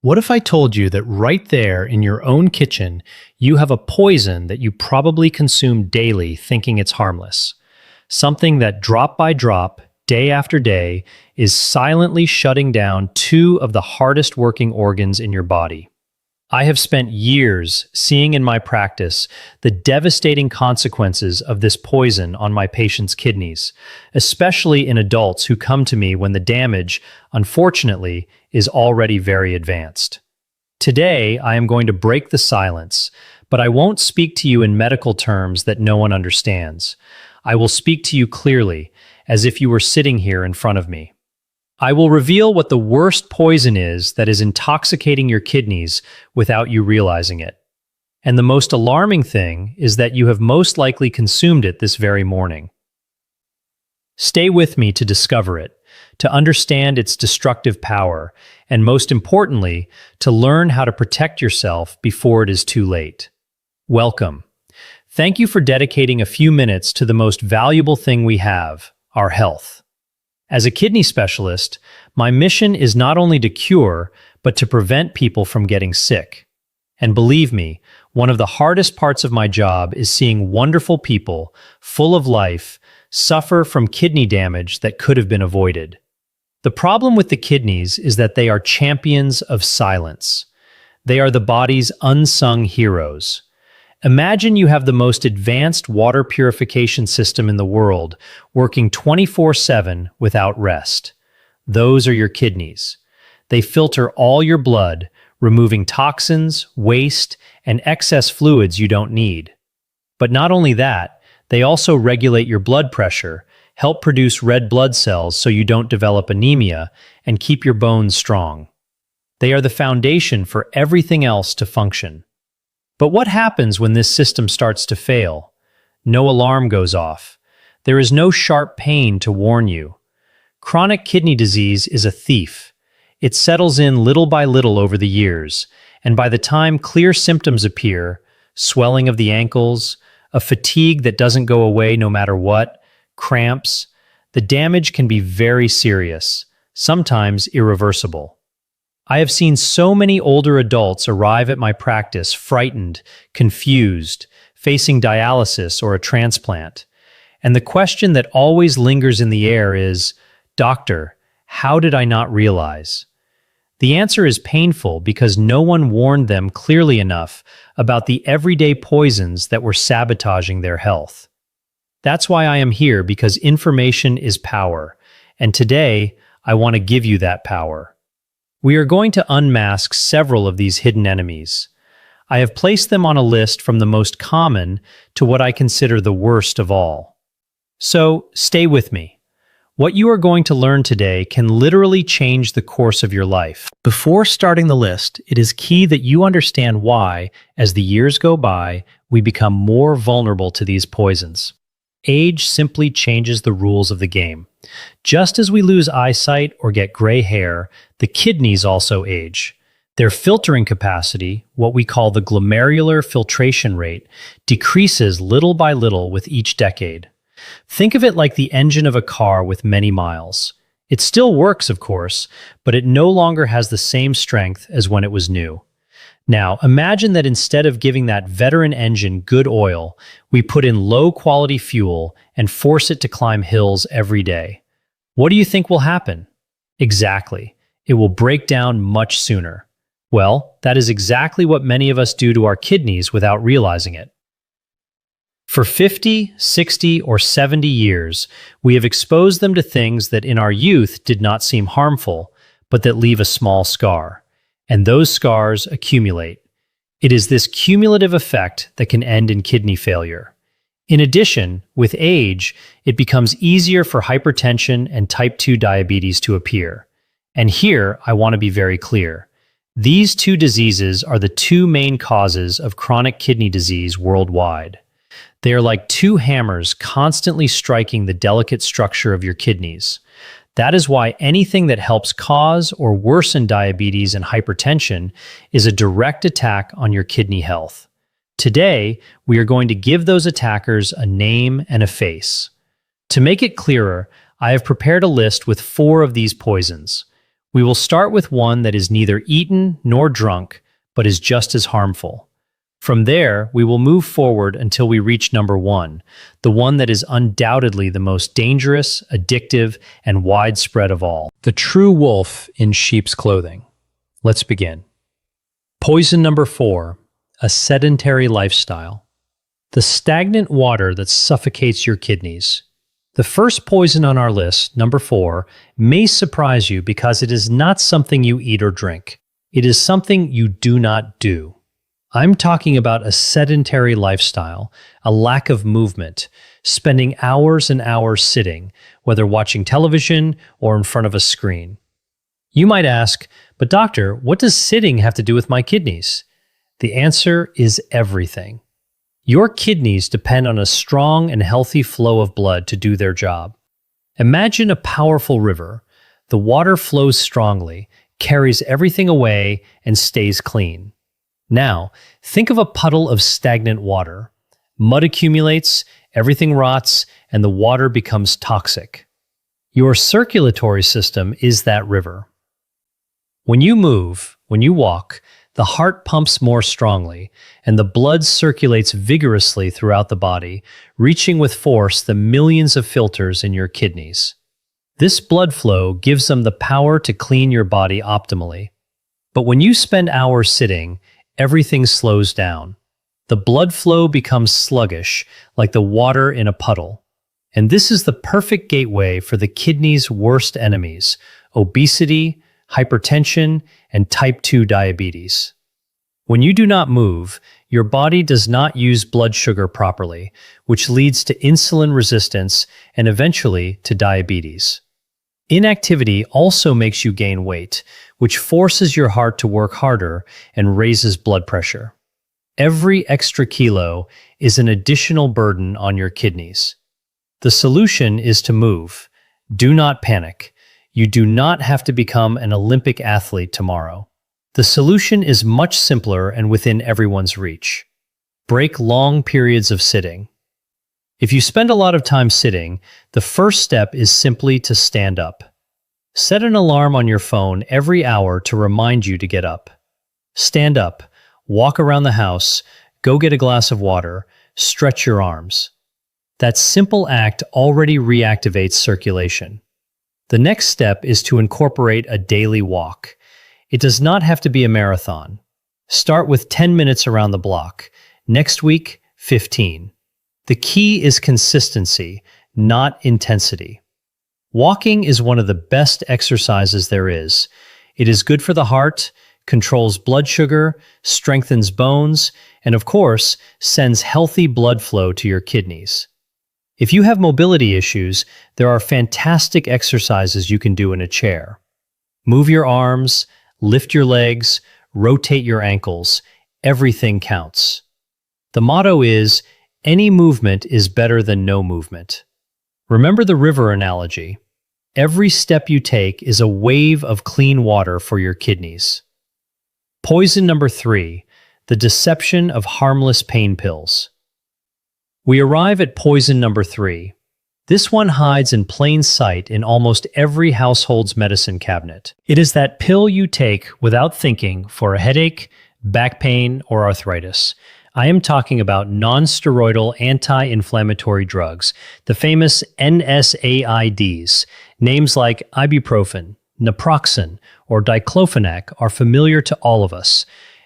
What if I told you that right there in your own kitchen, you have a poison that you probably consume daily thinking it's harmless? Something that drop by drop, day after day, is silently shutting down two of the hardest working organs in your body. I have spent years seeing in my practice the devastating consequences of this poison on my patients' kidneys, especially in adults who come to me when the damage, unfortunately, is already very advanced. Today, I am going to break the silence, but I won't speak to you in medical terms that no one understands. I will speak to you clearly, as if you were sitting here in front of me. I will reveal what the worst poison is that is intoxicating your kidneys without you realizing it. And the most alarming thing is that you have most likely consumed it this very morning. Stay with me to discover it, to understand its destructive power, and most importantly, to learn how to protect yourself before it is too late. Welcome. Thank you for dedicating a few minutes to the most valuable thing we have, our health. As a kidney specialist, my mission is not only to cure, but to prevent people from getting sick. And believe me, one of the hardest parts of my job is seeing wonderful people, full of life, suffer from kidney damage that could have been avoided. The problem with the kidneys is that they are champions of silence. They are the body's unsung heroes. Imagine you have the most advanced water purification system in the world, working 24/7 without rest. Those are your kidneys. They filter all your blood, removing toxins, waste, and excess fluids you don't need. But not only that, they also regulate your blood pressure, help produce red blood cells so you don't develop anemia, and keep your bones strong. They are the foundation for everything else to function. But what happens when this system starts to fail? No alarm goes off. There is no sharp pain to warn you. Chronic kidney disease is a thief. It settles in little by little over the years, and by the time clear symptoms appear, swelling of the ankles, a fatigue that doesn't go away no matter what, cramps, the damage can be very serious, sometimes irreversible. I have seen so many older adults arrive at my practice frightened, confused, facing dialysis or a transplant. And the question that always lingers in the air is, "Doctor, how did I not realize?" The answer is painful because no one warned them clearly enough about the everyday poisons that were sabotaging their health. That's why I am here, because information is power. And today, I want to give you that power. We are going to unmask several of these hidden enemies. I have placed them on a list from the most common to what I consider the worst of all. So, stay with me. What you are going to learn today can literally change the course of your life. Before starting the list, it is key that you understand why, as the years go by, we become more vulnerable to these poisons. Age simply changes the rules of the game. Just as we lose eyesight or get gray hair, the kidneys also age. Their filtering capacity, what we call the glomerular filtration rate, decreases little by little with each decade. Think of it like the engine of a car with many miles. It still works, of course, but it no longer has the same strength as when it was new. Now, imagine that instead of giving that veteran engine good oil, we put in low-quality fuel and force it to climb hills every day. What do you think will happen? Exactly. It will break down much sooner. Well, that is exactly what many of us do to our kidneys without realizing it. For 50, 60, or 70 years, we have exposed them to things that in our youth did not seem harmful, but that leave a small scar. And those scars accumulate. It is this cumulative effect that can end in kidney failure. In addition, with age, it becomes easier for hypertension and type 2 diabetes to appear. And here, I want to be very clear. These two diseases are the two main causes of chronic kidney disease worldwide. They are like two hammers constantly striking the delicate structure of your kidneys. That is why anything that helps cause or worsen diabetes and hypertension is a direct attack on your kidney health. Today, we are going to give those attackers a name and a face. To make it clearer, I have prepared a list with 4 of these poisons. We will start with one that is neither eaten nor drunk, but is just as harmful. From there, we will move forward until we reach number one, the one that is undoubtedly the most dangerous, addictive, and widespread of all. The true wolf in sheep's clothing. Let's begin. Poison number 4, a sedentary lifestyle. The stagnant water that suffocates your kidneys. The first poison on our list, number 4, may surprise you because it is not something you eat or drink. It is something you do not do. I'm talking about a sedentary lifestyle, a lack of movement, spending hours and hours sitting, whether watching television or in front of a screen. You might ask, but doctor, what does sitting have to do with my kidneys? The answer is everything. Your kidneys depend on a strong and healthy flow of blood to do their job. Imagine a powerful river. The water flows strongly, carries everything away, and stays clean. Now, think of a puddle of stagnant water. Mud accumulates, everything rots, and the water becomes toxic. Your circulatory system is that river. When you move, when you walk, the heart pumps more strongly, and the blood circulates vigorously throughout the body, reaching with force the millions of filters in your kidneys. This blood flow gives them the power to clean your body optimally. But when you spend hours sitting, everything slows down. The blood flow becomes sluggish, like the water in a puddle. And this is the perfect gateway for the kidney's worst enemies: obesity, hypertension, and type 2 diabetes. When you do not move, your body does not use blood sugar properly, which leads to insulin resistance and eventually to diabetes. Inactivity also makes you gain weight, which forces your heart to work harder and raises blood pressure. Every extra kilo is an additional burden on your kidneys. The solution is to move. Do not panic. You do not have to become an Olympic athlete tomorrow. The solution is much simpler and within everyone's reach. Break long periods of sitting. If you spend a lot of time sitting, the first step is simply to stand up. Set an alarm on your phone every hour to remind you to get up. Stand up, walk around the house, go get a glass of water, stretch your arms. That simple act already reactivates circulation. The next step is to incorporate a daily walk. It does not have to be a marathon. Start with 10 minutes around the block. Next week, 15. The key is consistency, not intensity. Walking is one of the best exercises there is. It is good for the heart, controls blood sugar, strengthens bones, and of course, sends healthy blood flow to your kidneys. If you have mobility issues, there are fantastic exercises you can do in a chair. Move your arms, lift your legs, rotate your ankles. Everything counts. The motto is, any movement is better than no movement. Remember the river analogy. Every step you take is a wave of clean water for your kidneys. Poison number 3, the deception of harmless pain pills. We arrive at poison number 3. This one hides in plain sight in almost every household's medicine cabinet. It is that pill you take without thinking for a headache, back pain, or arthritis. I am talking about non-steroidal anti-inflammatory drugs, the famous NSAIDs. Names like ibuprofen, naproxen, or diclofenac are familiar to all of us.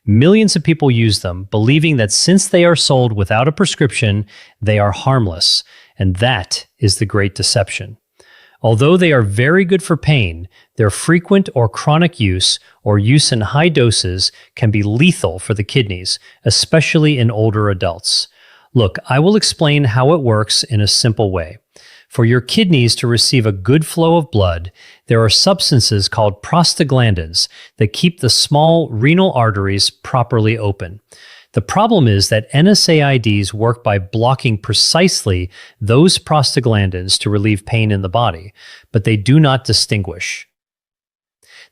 Millions of people use them, believing that since they are sold without a prescription, they are harmless, and that is the great deception. Although they are very good for pain, their frequent or chronic use or use in high doses can be lethal for the kidneys, especially in older adults. Look, I will explain how it works in a simple way. For your kidneys to receive a good flow of blood, there are substances called prostaglandins that keep the small renal arteries properly open. The problem is that NSAIDs work by blocking precisely those prostaglandins to relieve pain in the body, but they do not distinguish.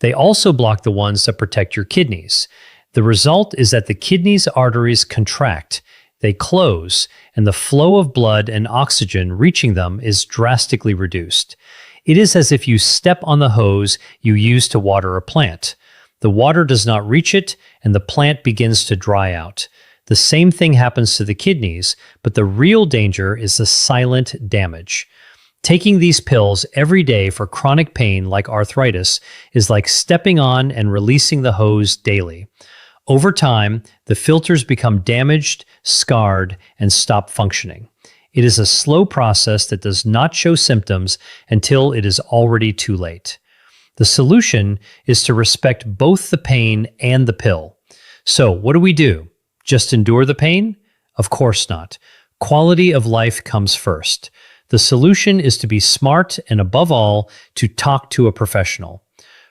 They also block the ones that protect your kidneys. The result is that the kidneys' arteries contract, they close, and the flow of blood and oxygen reaching them is drastically reduced. It is as if you step on the hose you use to water a plant. The water does not reach it, and the plant begins to dry out. The same thing happens to the kidneys, but the real danger is the silent damage. Taking these pills every day for chronic pain like arthritis is like stepping on and releasing the hose daily. Over time, the filters become damaged, scarred, and stop functioning. It is a slow process that does not show symptoms until it is already too late. The solution is to respect both the pain and the pill. So, what do? Just endure the pain? Of course not. Quality of life comes first. The solution is to be smart and, above all, to talk to a professional.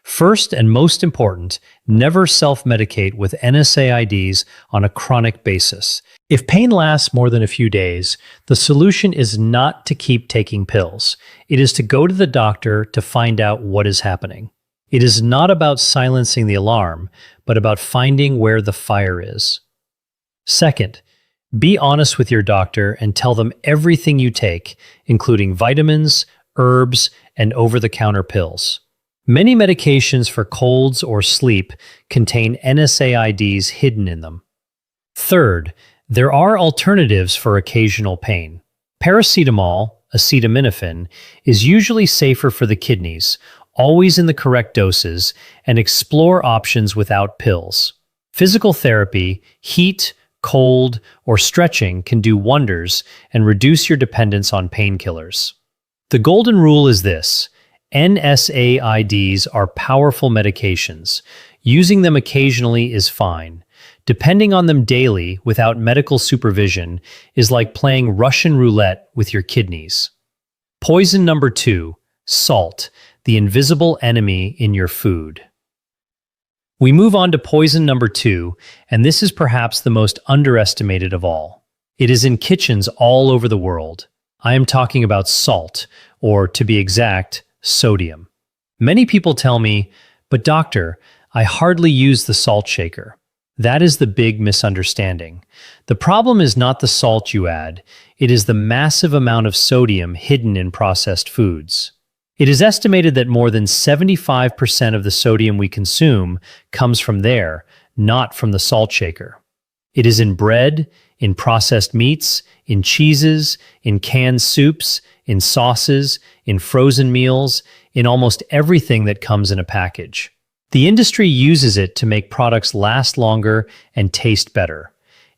First and most important, never self-medicate with NSAIDs on a chronic basis. If pain lasts more than a few days, the solution is not to keep taking pills. It is to go to the doctor to find out what is happening. It is not about silencing the alarm, but about finding where the fire is. Second, be honest with your doctor and tell them everything you take, including vitamins, herbs, and over-the-counter pills. Many medications for colds or sleep contain NSAIDs hidden in them. Third, there are alternatives for occasional pain. Paracetamol, acetaminophen, is usually safer for the kidneys, always in the correct doses, and explore options without pills. Physical therapy, heat, cold, or stretching can do wonders and reduce your dependence on painkillers. The golden rule is this: NSAIDs are powerful medications. Using them occasionally is fine. Depending on them daily without medical supervision is like playing Russian roulette with your kidneys. Poison number 2, salt, the invisible enemy in your food. We move on to poison number 2, and this is perhaps the most underestimated of all. It is in kitchens all over the world. I am talking about salt, or to be exact, sodium. Many people tell me, "But doctor, I hardly use the salt shaker." That is the big misunderstanding. The problem is not the salt you add, it is the massive amount of sodium hidden in processed foods. It is estimated that more than 75% of the sodium we consume comes from there, not from the salt shaker. It is in bread, in processed meats, in cheeses, in canned soups, in sauces, in frozen meals, in almost everything that comes in a package. The industry uses it to make products last longer and taste better.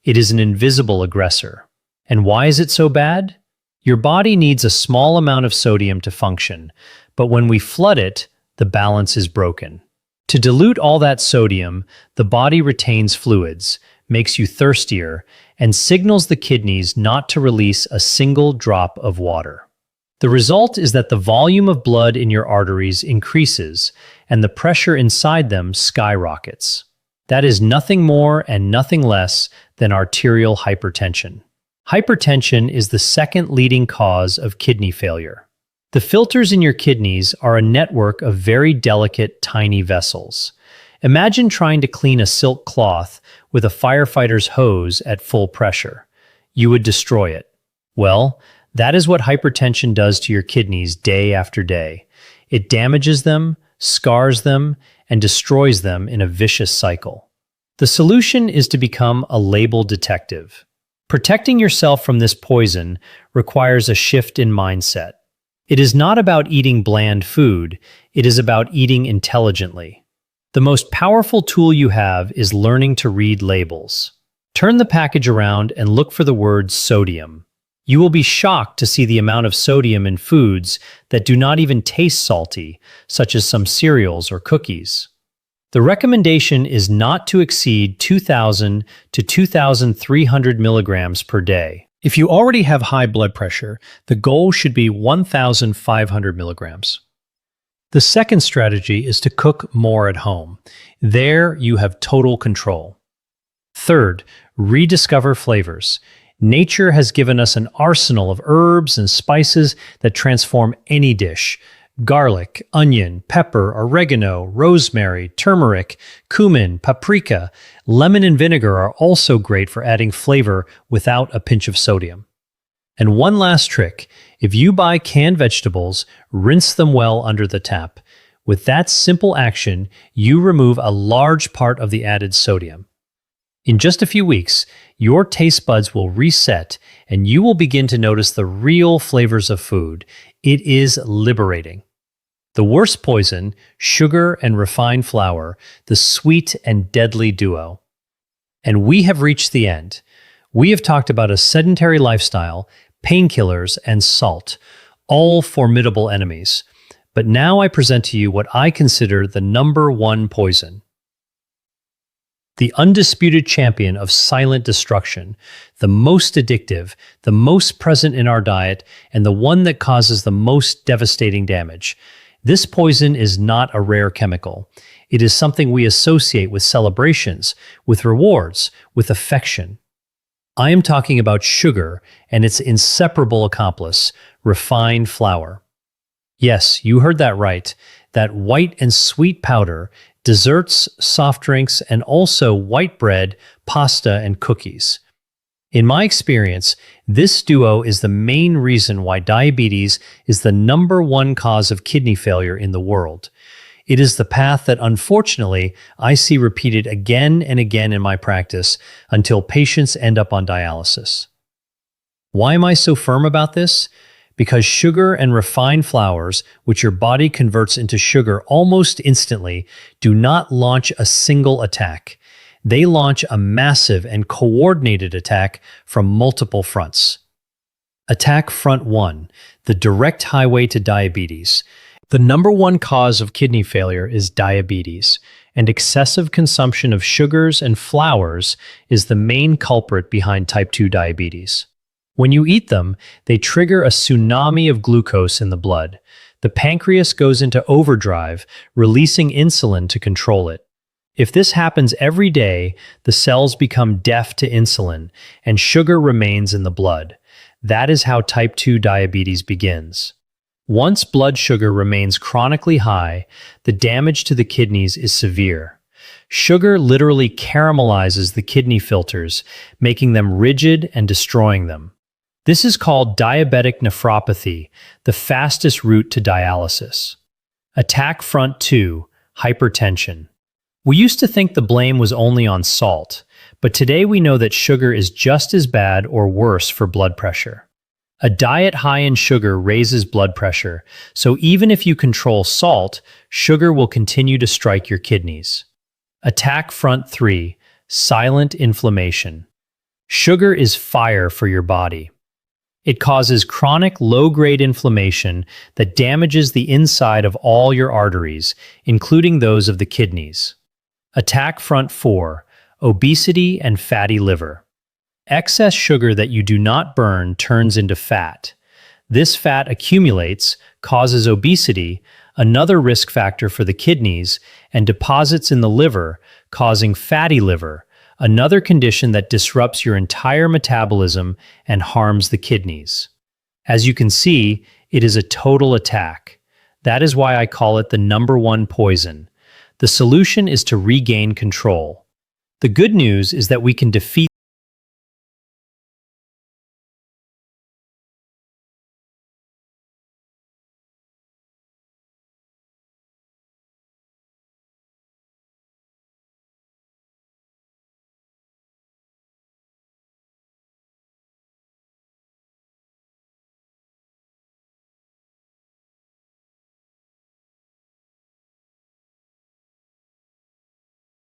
It is an invisible aggressor. And why is it so bad? Your body needs a small amount of sodium to function, but when we flood it, the balance is broken. To dilute all that sodium, the body retains fluids, makes you thirstier, and signals the kidneys not to release a single drop of water. The result is that the volume of blood in your arteries increases, and the pressure inside them skyrockets. That is nothing more and nothing less than arterial hypertension. Hypertension is the second leading cause of kidney failure. The filters in your kidneys are a network of very delicate, tiny vessels. Imagine trying to clean a silk cloth with a firefighter's hose at full pressure. You would destroy it. Well, that is what hypertension does to your kidneys day after day. It damages them, scars them, and destroys them in a vicious cycle. The solution is to become a label detective. Protecting yourself from this poison requires a shift in mindset. It is not about eating bland food, it is about eating intelligently. The most powerful tool you have is learning to read labels. Turn the package around and look for the word sodium. You will be shocked to see the amount of sodium in foods that do not even taste salty, such as some cereals or cookies. The recommendation is not to exceed 2,000 to 2,300 milligrams per day. If you already have high blood pressure, the goal should be 1,500 milligrams. The second strategy is to cook more at home. There, you have total control. Third, rediscover flavors. Nature has given us an arsenal of herbs and spices that transform any dish. Garlic, onion, pepper, oregano, rosemary, turmeric, cumin, paprika, lemon and vinegar are also great for adding flavor without a pinch of sodium. And one last trick, If you buy canned vegetables, rinse them well under the tap. With that simple action, you remove a large part of the added sodium. In just a few weeks, your taste buds will reset and you will begin to notice the real flavors of food. It is liberating. The worst poison, sugar and refined flour, the sweet and deadly duo. And we have reached the end. We have talked about a sedentary lifestyle, painkillers, and salt, all formidable enemies. But now I present to you what I consider the number one poison. The undisputed champion of silent destruction, the most addictive, the most present in our diet, and the one that causes the most devastating damage. This poison is not a rare chemical. It is something we associate with celebrations, with rewards, with affection. I am talking about sugar and its inseparable accomplice, refined flour. Yes, you heard that right. That white and sweet powder, desserts, soft drinks, and also white bread, pasta, and cookies. In my experience, this duo is the main reason why diabetes is the number one cause of kidney failure in the world. It is the path that, unfortunately, I see repeated again and again in my practice until patients end up on dialysis. Why am I so firm about this? Because sugar and refined flours, which your body converts into sugar almost instantly, do not launch a single attack. They launch a massive and coordinated attack from multiple fronts. Attack Front 1, the direct highway to diabetes. The number one cause of kidney failure is diabetes, and excessive consumption of sugars and flours is the main culprit behind type 2 diabetes. When you eat them, they trigger a tsunami of glucose in the blood. The pancreas goes into overdrive, releasing insulin to control it. If this happens every day, the cells become deaf to insulin, and sugar remains in the blood. That is how type 2 diabetes begins. Once blood sugar remains chronically high, the damage to the kidneys is severe. Sugar literally caramelizes the kidney filters, making them rigid and destroying them. This is called diabetic nephropathy, the fastest route to dialysis. Attack Front 2, hypertension. We used to think the blame was only on salt, but today we know that sugar is just as bad or worse for blood pressure. A diet high in sugar raises blood pressure, so even if you control salt, sugar will continue to strike your kidneys. Attack Front 3, silent inflammation. Sugar is fire for your body. It causes chronic low-grade inflammation that damages the inside of all your arteries, including those of the kidneys. Attack Front 4, obesity and fatty liver. Excess sugar that you do not burn turns into fat. This fat accumulates, causes obesity, another risk factor for the kidneys, and deposits in the liver, causing fatty liver, another condition that disrupts your entire metabolism and harms the kidneys. As you can see, it is a total attack. That is why I call it the number one poison. The solution is to regain control. The good news is that we can defeat